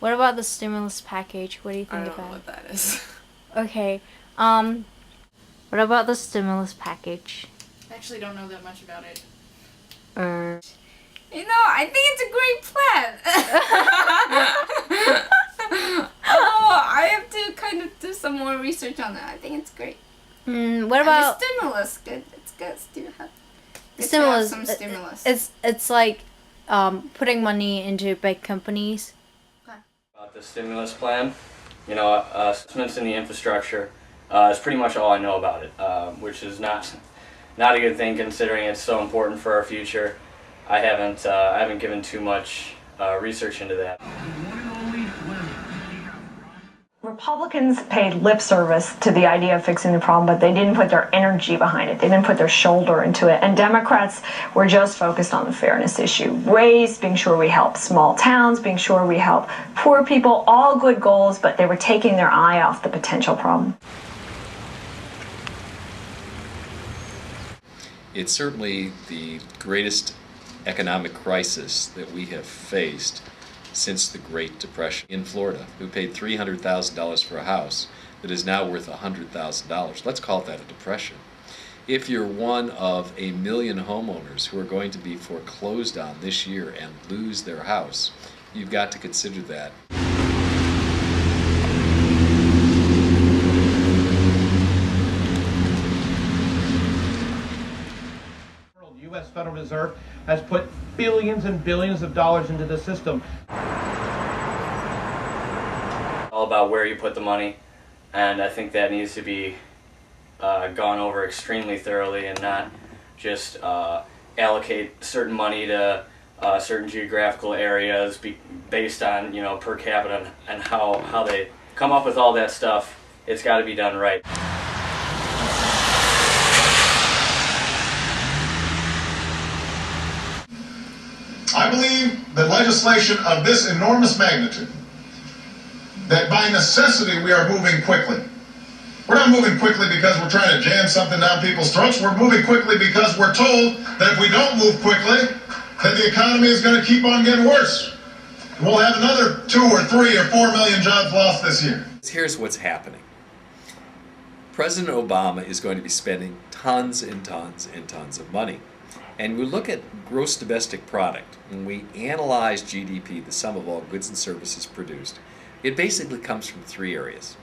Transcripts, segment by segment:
What about the stimulus package? What do you I think don't know about what that is. Okay. What about the stimulus package? I actually don't know that much about it. Or I think it's a great plan. Although I have to kind of do some more research on that. I think it's great. what about the stimulus? Good. It's good to have some stimulus. It's like putting money into big companies. About the stimulus plan, investments in the infrastructure is pretty much all I know about it, which is not a good thing considering it's so important for our future. I haven't given too much research into that. Republicans paid lip service to the idea of fixing the problem, but they didn't put their energy behind it. They didn't put their shoulder into it. And Democrats were just focused on the fairness issue. Race, being sure we help small towns, being sure we help poor people, all good goals, but they were taking their eye off the potential problem. It's certainly the greatest economic crisis that we have faced since the Great Depression. In Florida, who paid $300,000 for a house that is now worth $100,000. Let's call that a depression. If you're one of 1 million homeowners who are going to be foreclosed on this year and lose their house, you've got to consider that. The U.S. Federal Reserve has put billions and billions of dollars into the system. All about where you put the money, and I think that needs to be gone over extremely thoroughly and not just allocate certain money to certain geographical areas based on per capita and how they come up with all that stuff. It's got to be done right. I believe that legislation of this enormous magnitude, that by necessity we are moving quickly. We're not moving quickly because we're trying to jam something down people's throats. We're moving quickly because we're told that if we don't move quickly, that the economy is going to keep on getting worse. We'll have another 2 or 3 or 4 million jobs lost this year. Here's what's happening. President Obama is going to be spending tons and tons and tons of money. And we look at gross domestic product, when we analyze GDP, the sum of all goods and services produced, it basically comes from 3 areas.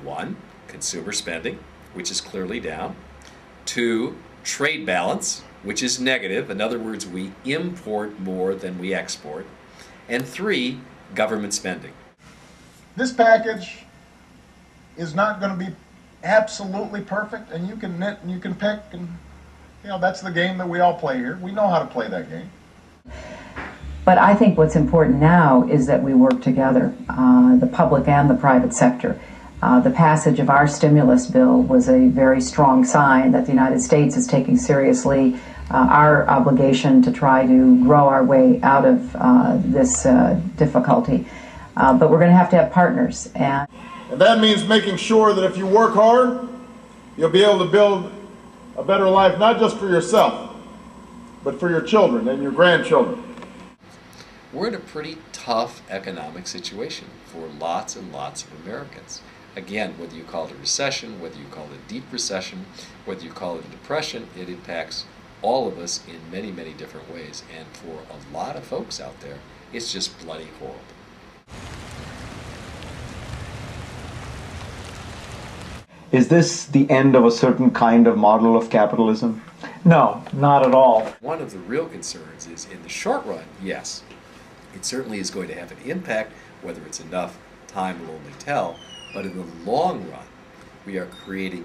1, consumer spending, which is clearly down. 2, trade balance, which is negative. In other words, we import more than we export. And 3, government spending. This package is not going to be absolutely perfect, and you can knit and you can pick, and that's the game that we all play here. We know how to play that game. But I think what's important now is that we work together, the public and the private sector. The passage of our stimulus bill was a very strong sign that the United States is taking seriously our obligation to try to grow our way out of this difficulty. But we're going to have partners. And that means making sure that if you work hard, you'll be able to build a better life, not just for yourself, but for your children and your grandchildren. We're in a pretty tough economic situation for lots and lots of Americans. Again, whether you call it a recession, whether you call it a deep recession, whether you call it a depression, it impacts all of us in many, many different ways. And for a lot of folks out there, it's just bloody horrible. Is this the end of a certain kind of model of capitalism? No, not at all. One of the real concerns is in the short run, yes, it certainly is going to have an impact. Whether it's enough, time will only tell. But in the long run, we are creating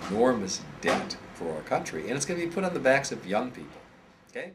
enormous debt for our country, and it's going to be put on the backs of young people. Okay?